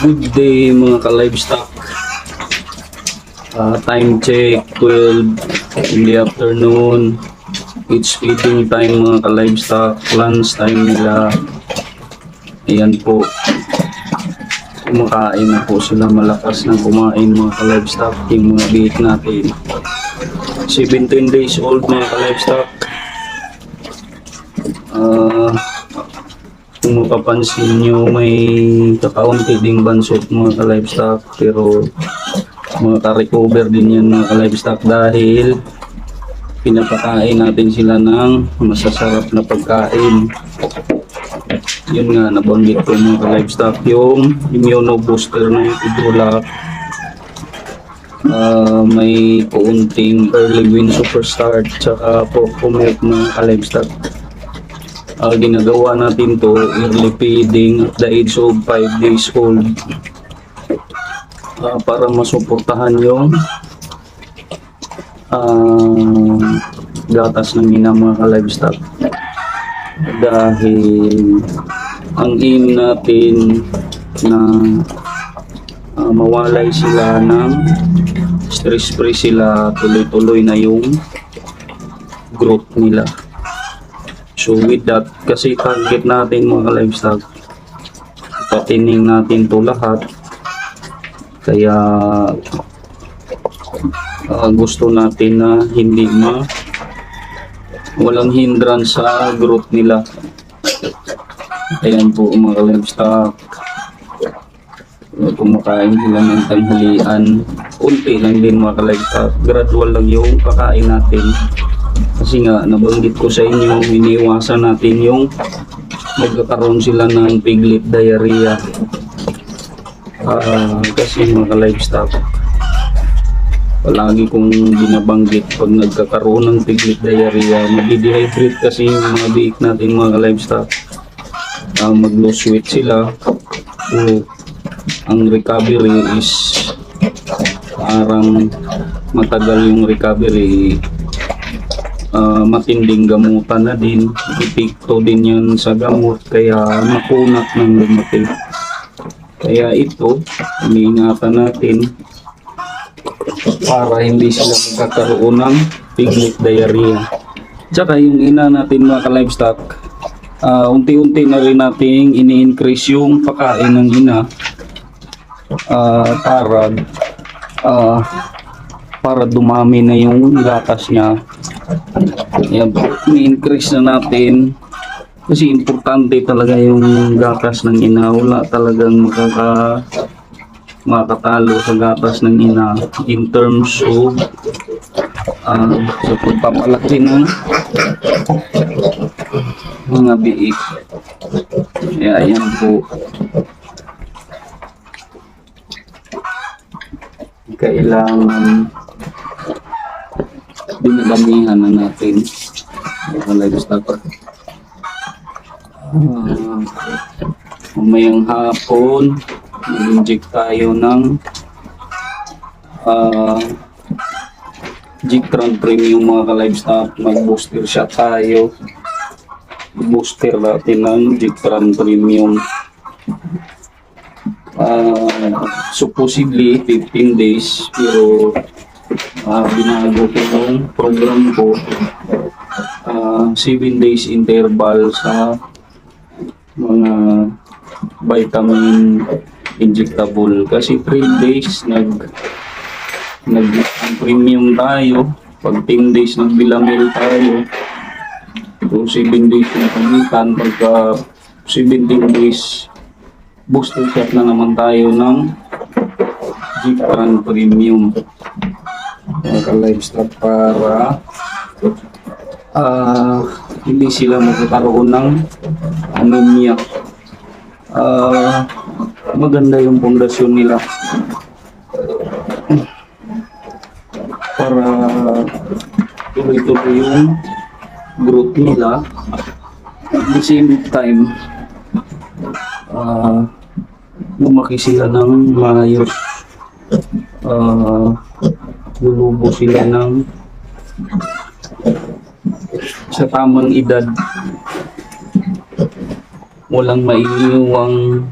Good day mga ka-livestock. Time check 12 in the afternoon. It's feeding time mga ka-livestock. Lunch time nila. Ayan po. Kumakain na po sila, malakas na kumain mga ka-livestock. Yung mga biik natin. 17 days old mga ka-livestock. Kung mapapansin nyo, may kakaunti ding bansot mga ka-livestock, pero mga ka-recover din yan mga ka-livestock dahil pinapakain natin sila ng masasarap na pagkain. Yun nga, nabanggit ko mga ka-livestock, yung immunobooster na yung Idolac. May kaunting early win superstart tsaka Porcomilk mga ka-livestock. Ginagawa natin to early feeding at the age of 5 days old para masuportahan yung gatas ng ina mga ka-livestock, dahil ang aim natin na mawalay sila ng stress free sila, tuloy-tuloy na yung growth nila. So with that, kasi target natin mga livestock, patining natin to lahat, kaya gusto natin na hindi walang hindrance sa growth nila. Ayan po mga livestock, kumakain sila ng tanghalian, unti lang din mga livestock, gradual lang yung kakain natin. Kasi nga, nabanggit ko sa inyo, iniiwasan natin yung magkakaroon sila ng piglet diarrhea. Kasi mga livestock, palagi kong binabanggit pag nagkakaroon ng piglet diarrhea, mag-dehydrate kasi yung mga biik natin mga livestock. Mag-lose weight sila. So, ang recovery is parang matagal yung recovery. Matinding gamutan na din, epekto din yan sa gamot, kaya makunat ng lumaki. Kaya ito, iniingatan natin para hindi sila magkakaroon ng piglet diarrhea. Tsaka yung ina natin mga ka-livestock, unti-unti na rin nating ini-increase yung pagkain ng ina para dumami na yung gatas niya. Yan, i-increase na natin kasi importante talaga yung gatas ng ina. Wala talagang makakatalo sa gatas ng ina in terms of sa pagpapalaki ng mga biik. Kaya yan po, kailangan dinadamihan na natin mga livestock. Mamayang hapon mag-inject tayo ng Jictran Premium mga ka-livestock. Mag-booster shot tayo, booster natin ng Jictran Premium. Supposedly 15 days, pero binago ko yung program ko, 7 days interval sa mga vitamin injectable, kasi 3 days nag premium tayo, pag 10 days nagbilamil tayo, so 7 days na kamitan, pagka 17 days booster shot na naman tayo ng Jictran Premium mga livestock, para hindi sila magkakaroon ng anemia. maganda yung pundasyon nila para tuloy-tuloy yung growth nila. At the same time, lumaki sila ng maayos. Lulubo sila ng sa tamang edad. Walang maiiwang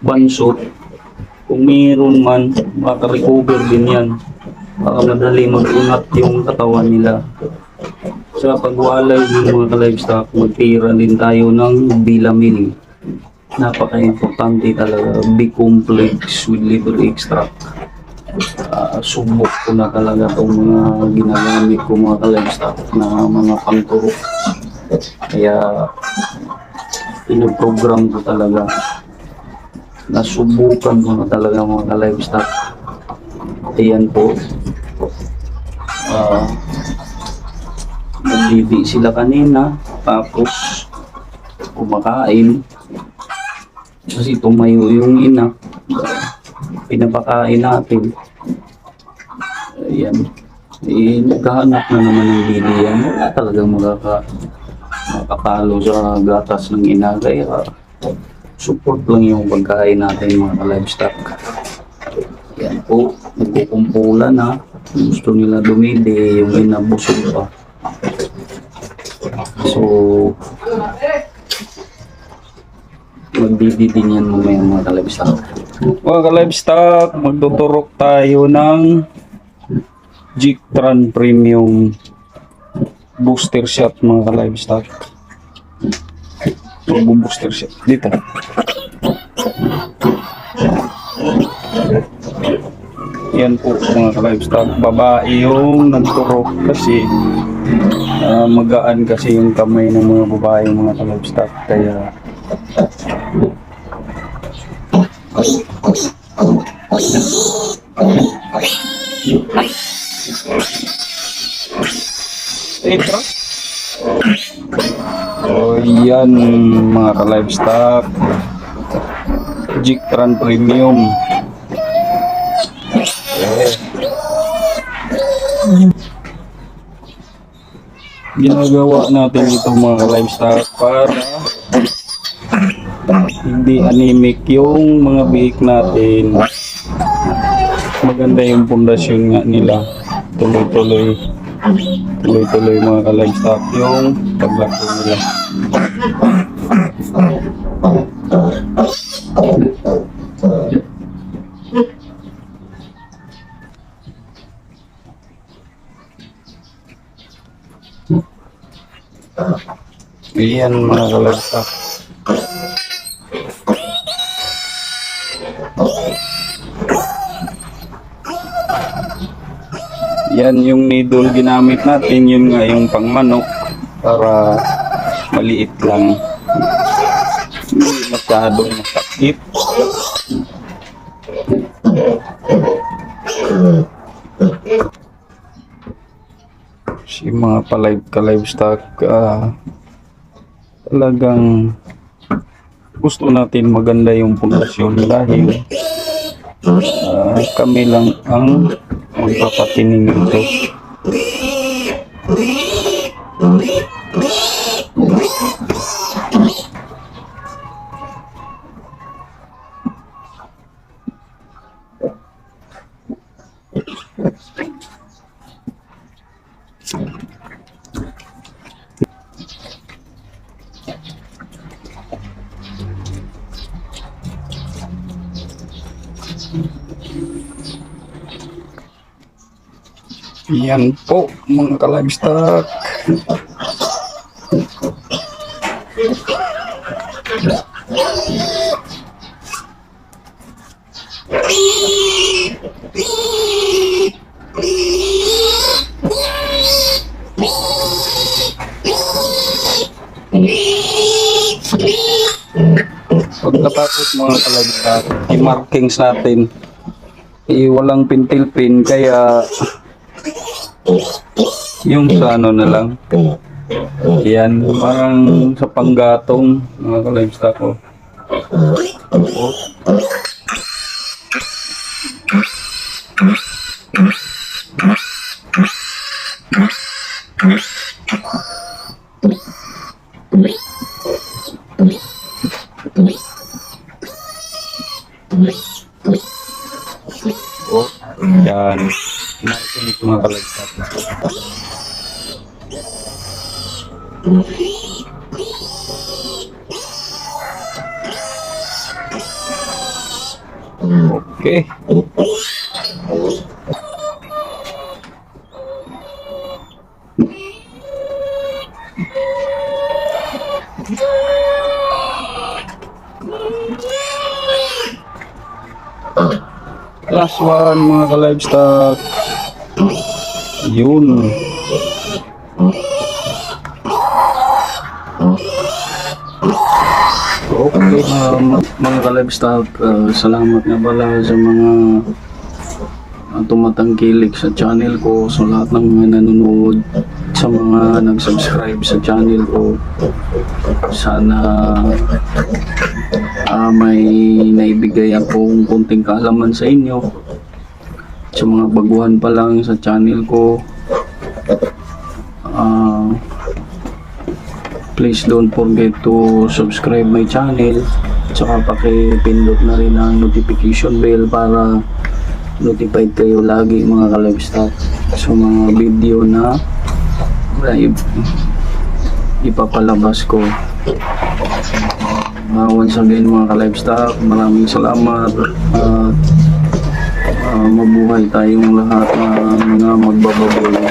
bansot. Kung mayroon man, makarecover din yan. Baka madali mag-unat yung katawan nila. Sa pagwalay ng mga livestock, magtira din tayo ng Bilamil. Napaka-importante talaga. B-complex with liver extract. Subok ko na talaga itong mga ginagamit ko mga livestock na mga pangturok. Kaya pinoprogram ko talaga. Nasubukan ko na talaga mga livestock. Ayan po. Nagbibi sila kanina, tapos kumakain kasi tumayo yung ina, pinapakain natin. Ayan, nagkahanap na naman ng bili yan. Wala talagang makakapalo sa gatas ng ina, kaya support lang yung pagkain natin mga livestock. Ayan po, nagkukumpulan na. Gusto nila dumidi, yung ina busog pa. So, magdidi din yan mamaya mga ka-livestock. Mga ka-livestock, magtuturok tayo ng Jictran Premium Booster Shot mga ka-livestock. Booster Shot dito. Yan po mga ka-livestock. Babae yung nagturok kasi magaan kasi yung kamay ng mga babae mga ka-livestock. Kaya so yan mga ka-livestock, Jictran Premium. Ginagawa natin ito mga livestock para hindi anemic yung mga biik natin. Maganda yung pundasyon nga nila. Tuloy-tuloy mga livestock yung paglaki nila. Ayan mga livestock. Yan yung needle ginamit natin, yun nga yung pangmanok para maliit lang. Hindi masyadong masakit. Si mga ka-livestock, talagang gusto natin maganda yung pundasyon dahil kami lang ang magpapatining ito. Yan po mga ka-livestock. Pagkatapos mga ka-livestock, i-markings natin. Walang pintil-pin kaya yung sa ano na lang. Yan, parang sa panggatong mga ka-livestock ko. Oh, yan. Nakikinig mga kalagsak. Okay. Last one mga ka-livestock. Yun. Okay, mga ka-livestock, salamat nga pala sa mga tumatangkilik sa channel ko, sa lahat ng mga nanonood, sa mga nag-subscribe sa channel ko. Sana may naibigay akong kunting kaalaman sa inyo. Sa mga baguhan pa lang sa channel ko, please don't forget to subscribe my channel, tsaka pakipindot na rin ang notification bell para notified kayo lagi mga ka-livestock sa mga video na ipapalabas ko. Once again mga ka-livestock, maraming salamat at mabuhay tayong lahat na mga magbababoy.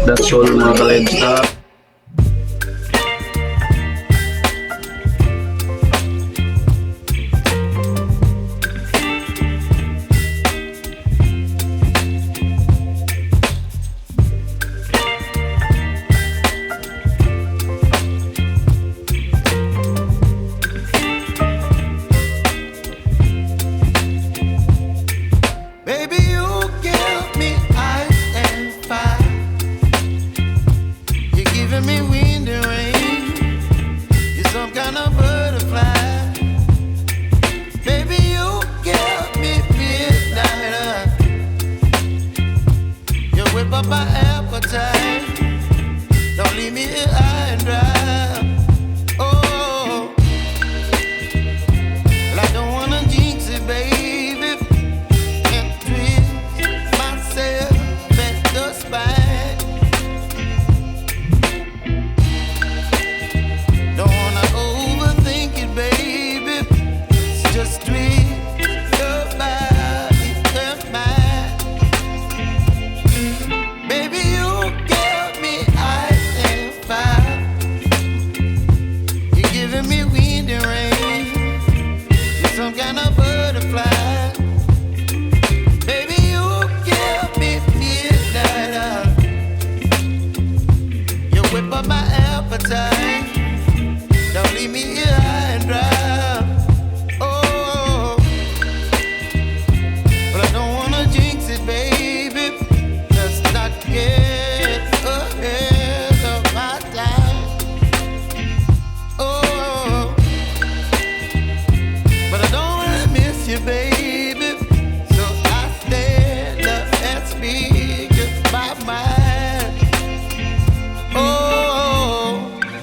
That's all mga ka-livestock. Baby, you give me ice and fire. You're giving me wind and rain. You're some kind of butterfly. Baby, you give me midnight. You whip up my appetite. Don't leave me here high and dry.